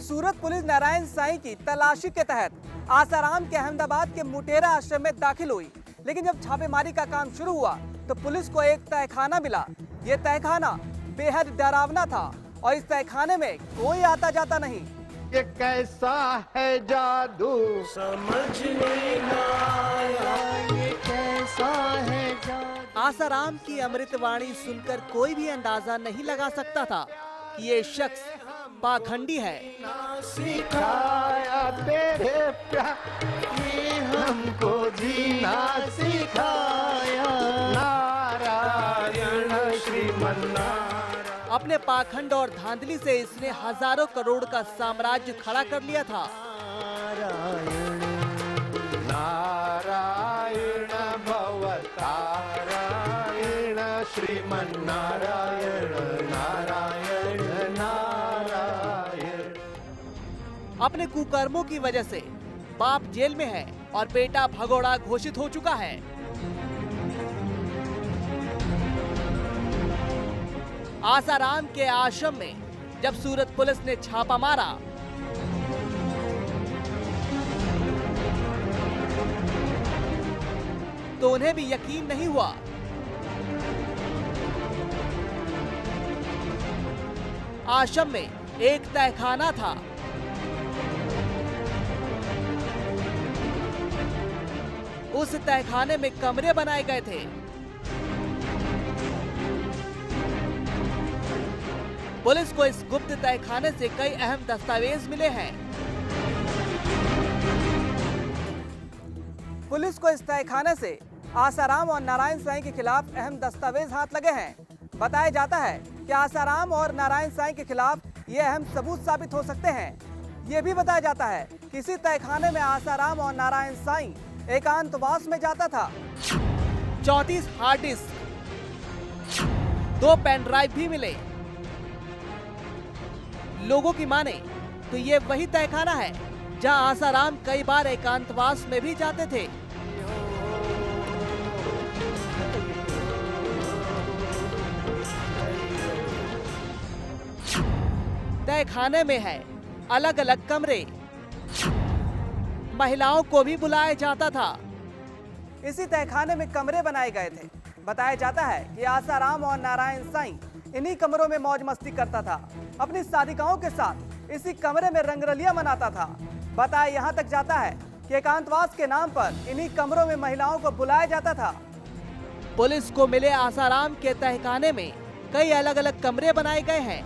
सूरत police Narayan Sai की तलाशी के तहत आसाराम के अहमदाबाद के मुटेरा आश्रम में दाखिल हुई, लेकिन जब छापेमारी का काम शुरू हुआ तो पुलिस को एक तहखाना मिला। ये तहखाना बेहद डरावना था और इस तहखाने में कोई आता जाता नहीं। ये कैसा है जादू समझ नहीं आया, ये कैसा है जादू। आसाराम की अमृतवाणी सुनकर कोई भी अंदाजा नहीं लगा सकता था कि ये शख्स पाखंडी है। सिखाया तेरे प्यार ने हमको जीना सिखाया, नारायण श्रीमन्नारायण। अपने पाखंड और धांधली से इसने हजारों करोड़ का साम्राज्य खड़ा कर लिया था। नारायण भवतारायण श्रीमन्नारायण, नारायण नारायण। अपने कुकर्मों की वजह से बाप जेल में है और बेटा भगोड़ा घोषित हो चुका है। आसाराम के आश्रम में जब सूरत पुलिस ने छापा मारा तो उन्हें भी यकीन नहीं हुआ। आश्रम में एक तहखाना था। उस तहखाने में कमरे बनाए गए थे। पुलिस को इस गुप्त तहखाने से कई अहम दस्तावेज मिले हैं। पुलिस को इस तहखाने से आसाराम और नारायण साईं के खिलाफ अहम दस्तावेज हाथ लगे हैं। बताया जाता है कि आसाराम और नारायण साईं के खिलाफ ये अहम सबूत साबित हो सकते हैं। ये भी बताया जाता है कि इसी तहखाने में आसाराम और नारायण साईं एकांतवास में जाता था। 34 हार्ड डिस्क, 2 पेन ड्राइव भी मिले। लोगों की माने तो ये वही तहखाना है जहां आसाराम कई बार एकांतवास में भी जाते थे। तहखाने में है अलग अलग कमरे। महिलाओं को भी बुलाया जाता था। इसी तहखाने में कमरे बनाए गए थे। बताया जाता है कि आसाराम और नारायण साईं इन्हीं कमरों में मौज मस्ती करता था। अपनी साधिकाओं के साथ इसी कमरे में रंगरलियां मनाता था। बताया यहाँ तक जाता है कि एकांतवास के नाम पर इन्हीं कमरों में महिलाओं को बुलाया जाता था। पुलिस को मिले आसाराम के तहखाने में कई अलग अलग कमरे बनाए गए हैं।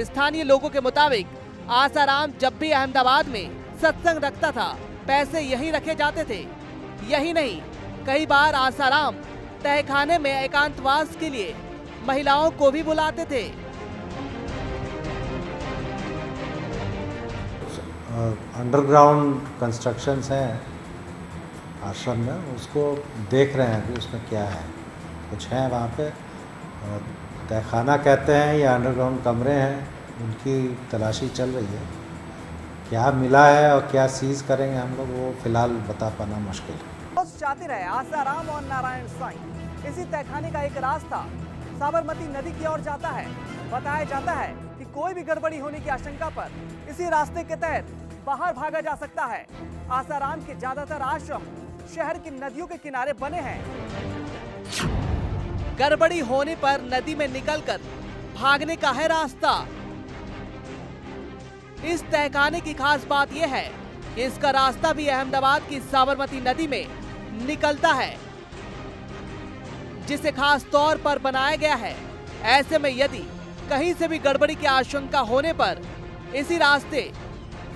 स्थानीय लोगों के मुताबिक आसाराम जब भी अहमदाबाद में सत्संग रखता था, पैसे यहीं रखे जाते थे। यही नहीं, कई बार आसाराम तहखाने में एकांतवास के लिए महिलाओं को भी बुलाते थे। अंडरग्राउंड कंस्ट्रक्शंस हैं आश्रम में, उसको देख रहे हैं कि उसमें क्या है। कुछ है वहाँ पे, तहखाना कहते हैं या अंडरग्राउंड कमरे हैं, उनकी तलाशी चल रही है। क्या मिला है और क्या सीज करेंगे हम लोग, वो फिलहाल बता पाना मुश्किल है। बहुत शातिर है आसाराम और नारायण साईं। इसी तहखाने का एक रास्ता साबरमती नदी की ओर जाता है। बताया जाता है कि कोई भी गड़बड़ी होने की आशंका पर इसी रास्ते के तहत बाहर भागा जा सकता है। आसाराम के ज्यादातर आश्रम शहर की नदियों के किनारे बने हैं। गड़बड़ी होने पर नदी में निकलकर भागने का है रास्ता। इस तहखाने की खास बात यह है कि इसका रास्ता भी अहमदाबाद की साबरमती नदी में निकलता है, जिसे खास तौर पर बनाया गया है। ऐसे में यदि कहीं से भी गड़बड़ी की आशंका होने पर इसी रास्ते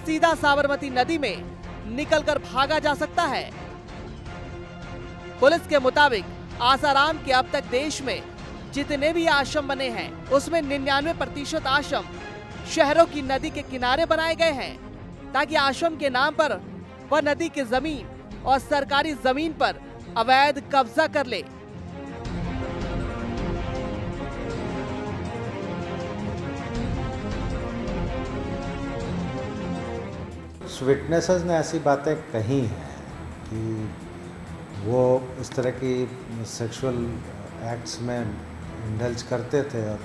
सीधा साबरमती नदी में निकलकर भागा जा सकता है। पुलिस के मुताबिक आसाराम के अब तक देश में जितने भी आश्रम बने हैं, उसमें 99% आश्रम शहरों की नदी के किनारे बनाए गए हैं, ताकि आश्रम के नाम पर वह नदी की जमीन और सरकारी जमीन पर अवैध कब्जा कर ले। विटनेसेस ने ऐसी बातें कही हैं कि वो इस तरह की सेक्सुअल एक्ट्स में इंडल्ज करते थे और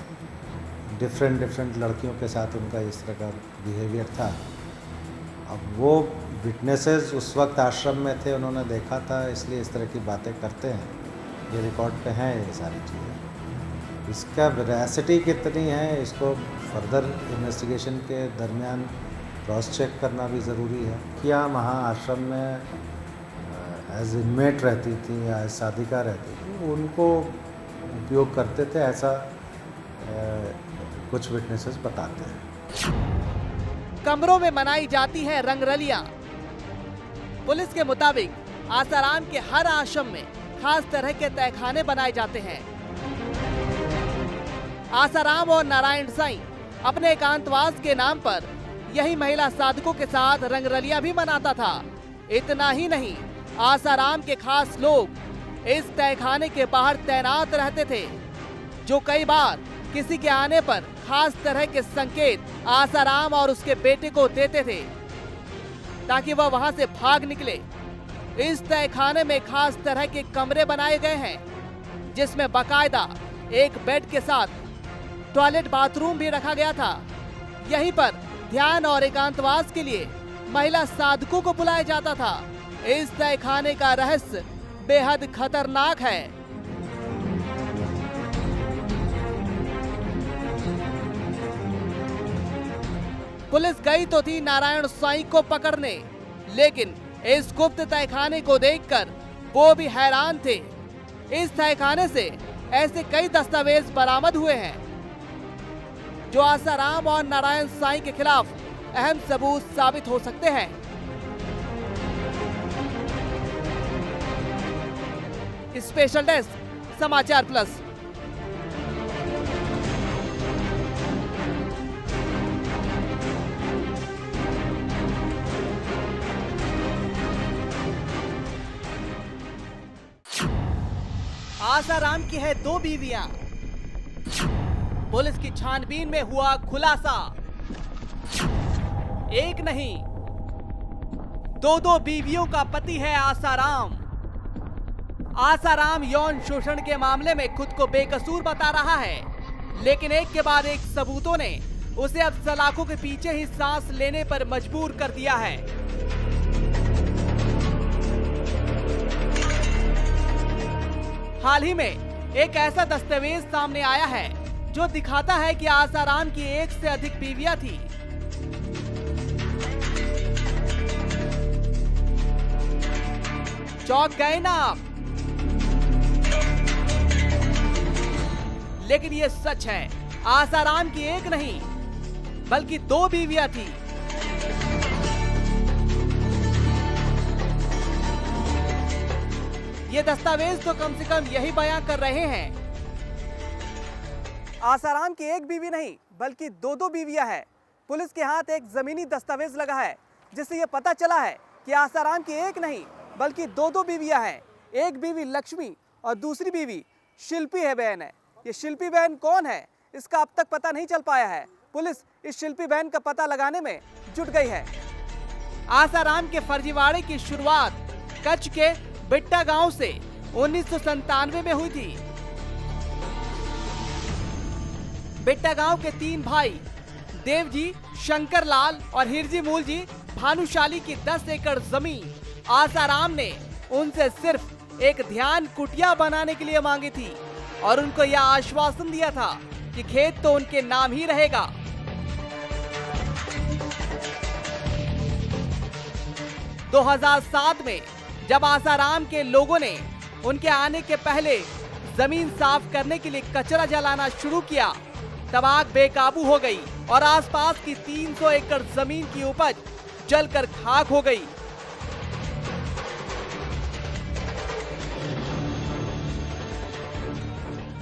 डिफरेंट लड़कियों के साथ उनका इस तरह का बिहेवियर था। अब वो विटनेसेस उस वक्त आश्रम में थे, उन्होंने देखा था, इसलिए इस तरह की बातें करते हैं। ये रिकॉर्ड पे हैं ये सारी चीज़ें। इसका वेरासिटी कितनी है, इसको फर्दर इन्वेस्टिगेशन के दरमियान क्रॉस चेक करना भी ज़रूरी है। क्या वहाँ आश्रम में एज इनमेट रहती थी या एज साधिका रहती थी, उनको उपयोग करते थे, ऐसा कुछ विटनेसेस बताते हैं। कमरों में मनाई जाती है रंगरलियां। पुलिस के मुताबिक आसाराम के हर आश्रम में खास तरह के तहखाने बनाए जाते हैं। आसाराम और नारायण साईं अपने एकांतवास के नाम पर यही महिला साधकों के साथ रंगरलियां भी मनाता था। इतना ही नहीं, आसाराम के खास लोग इस तहखाने के बाहर तैनात रहते थे, जो कई बार किसी के आने पर खास तरह के संकेत आसाराम और उसके बेटे को देते थे ताकि वह वहां से भाग निकले। इस तहखाने में खास तरह के कमरे बनाए गए हैं, जिसमें बाकायदा एक बेड के साथ टॉयलेट बाथरूम भी रखा गया था। यहीं पर ध्यान और एकांतवास के लिए महिला साधकों को बुलाया जाता था। इस तहखाने का रहस्य बेहद खतरनाक है। पुलिस गई तो थी नारायण साईं को पकड़ने, लेकिन इस गुप्त तहखाने को देखकर वो भी हैरान थे। इस तहखाने से ऐसे कई दस्तावेज बरामद हुए हैं जो आसाराम और नारायण साईं के खिलाफ अहम सबूत साबित हो सकते हैं। स्पेशल डेस्क समाचार प्लस। आसाराम की है 2 बीवियां। पुलिस की छानबीन में हुआ खुलासा, एक नहीं 2 बीवियों का पति है आसाराम। आसाराम यौन शोषण के मामले में खुद को बेकसूर बता रहा है, लेकिन एक के बाद एक सबूतों ने उसे अब सलाखों के पीछे ही सांस लेने पर मजबूर कर दिया है। हाल ही में एक ऐसा दस्तावेज सामने आया है जो दिखाता है कि आसाराम की 1 से अधिक बीवियां थी। चौंक गए ना आप? लेकिन ये सच है, आसाराम की 1 नहीं बल्कि 2 बीवियां थी। ये दस्तावेज तो कम से कम यही बयां कर रहे हैं। आसाराम की 1 बीवी नहीं बल्कि 2 बीवियां हैं। पुलिस के हाथ एक जमीनी दस्तावेज लगा है जिससे ये पता चला है कि आसाराम की 1 नहीं बल्कि 2 बीवियां हैं। एक बीवी लक्ष्मी और दूसरी बीवी शिल्पी है बहन है। ये शिल्पी बहन कौन है, इसका अब तक पता नहीं चल पाया है। पुलिस इस शिल्पी बहन का पता लगाने में जुट गई है। आसाराम के फर्जीवाड़े की शुरुआत कच्छ के बिट्टा गांव से 1997 में हुई थी। बिट्टा गांव के 3 भाई देवजी, शंकरलाल और हिरजी मूल जी भानुशाली की 10 एकड़ जमीन आसाराम ने उनसे सिर्फ एक ध्यान कुटिया बनाने के लिए मांगी थी और उनको यह आश्वासन दिया था कि खेत तो उनके नाम ही रहेगा। – 2007 में जब आसाराम के लोगों ने उनके आने के पहले जमीन साफ करने के लिए कचरा जलाना शुरू किया, तब आग बेकाबू हो गई और आसपास की 300 एकड़ जमीन की उपज जलकर खाक हो गई।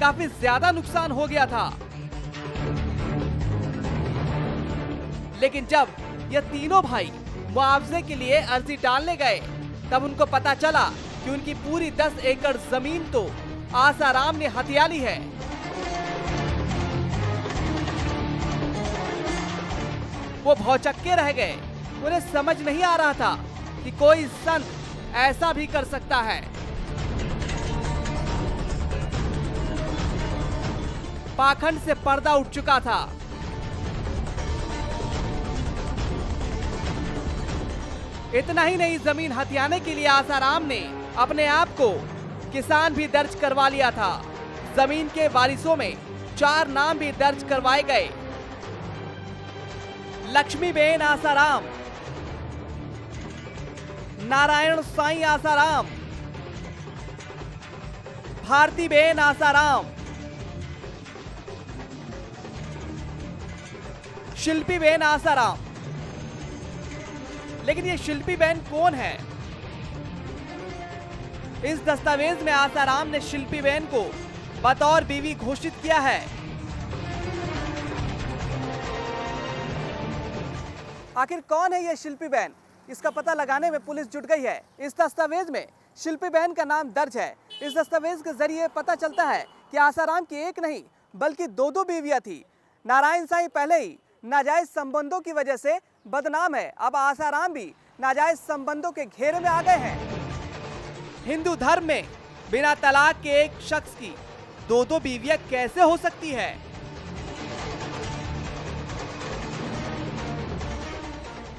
काफी ज्यादा नुकसान हो गया था। लेकिन जब ये तीनों भाई मुआवजे के लिए अर्जी डालने गए, तब उनको पता चला कि उनकी पूरी 10 एकड़ जमीन तो आसाराम ने हथिया ली है। वो भौचक्के रह गए। उन्हें समझ नहीं आ रहा था कि कोई संत ऐसा भी कर सकता है। पाखंड से पर्दा उठ चुका था। इतना ही नहीं, जमीन हथियाने के लिए आसाराम ने अपने आप को किसान भी दर्ज करवा लिया था। जमीन के वारिसों में 4 नाम भी दर्ज करवाए गए। लक्ष्मीबेन आसाराम, नारायण साईं आसाराम, भारतीबेन आसाराम, शिल्पीबेन आसाराम। लेकिन ये शिल्पीबेन कौन है? इस दस्तावेज में आसाराम ने शिल्पीबेन को बतौर बीवी घोषित किया है। आखिर कौन है ये शिल्पीबेन? इसका पता लगाने में पुलिस जुट गई है। इस दस्तावेज में शिल्पीबेन का नाम दर्ज है। इस दस्तावेज के जरिए पता चलता है कि आसाराम की एक नहीं बल्कि 2 बीवियां थी। नारायण साईं पहले ही नाजायज संबंधों की वजह से बदनाम है। अब आसाराम भी नाजायज संबंधों के घेरे में आ गए हैं। हिंदू धर्म में बिना तलाक के एक शख्स की 2 बीवियां कैसे हो सकती है?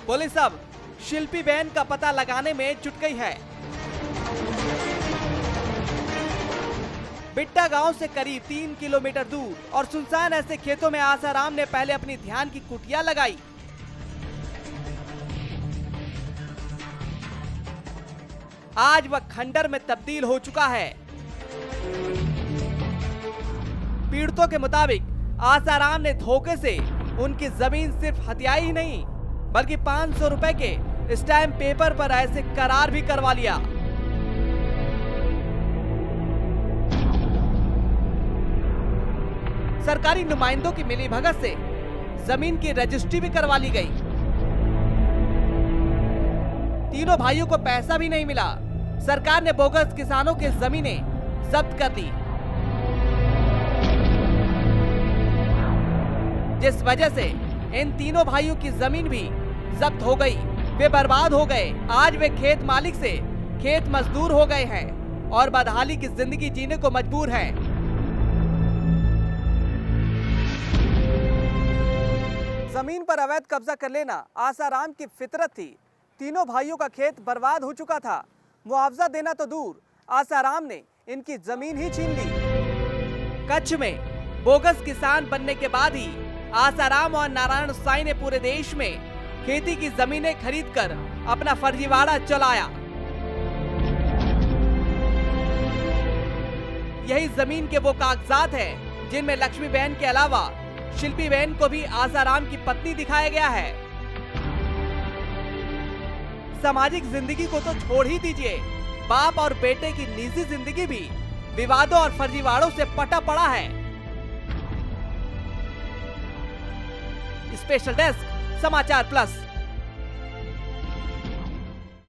पुलिस अब शिल्पीबेन का पता लगाने में जुट गई है। बिट्टा गांव से करीब 3 किलोमीटर दूर और सुनसान ऐसे खेतों में आसाराम ने पहले अपनी ध्यान की कुटिया लगाई। आज वह खंडर में तब्दील हो चुका है। पीड़ितों के मुताबिक आसाराम ने धोखे से उनकी जमीन सिर्फ हथियाई ही नहीं बल्कि 500 रुपए के स्टैम्प पेपर पर ऐसे करार भी करवा लिया। सरकारी नुमाइंदों की मिलीभगत से जमीन की रजिस्ट्री भी करवा ली गई। तीनों भाइयों को पैसा भी नहीं मिला। सरकार ने बोगस किसानों की जमीनें जब्त कर दी, जिस वजह से इन तीनों भाइयों की जमीन भी जब्त हो गई। वे बर्बाद हो गए। आज वे खेत मालिक से खेत मजदूर हो गए हैं और बदहाली की जिंदगी जीने को मजबूर हैं। जमीन पर अवैध कब्जा कर लेना आसाराम की फितरत थी। तीनों भाइयों का खेत बर्बाद हो चुका था। मुआवजा देना तो दूर, आसाराम ने इनकी जमीन ही छीन ली। कच्छ में बोगस किसान बनने के बाद ही आसाराम और नारायण साईं ने पूरे देश में खेती की जमीनें खरीदकर अपना फर्जीवाड़ा चलाया। यही जमीन के वो कागजात हैं जिनमें लक्ष्मीबेन के अलावा शिल्पीबेन को भी आसाराम की पत्नी दिखाया गया है। सामाजिक जिंदगी को तो छोड़ ही दीजिए, बाप और बेटे की निजी जिंदगी भी विवादों और फर्जीवाड़ों से पटा पड़ा है। स्पेशल डेस्क, समाचार प्लस।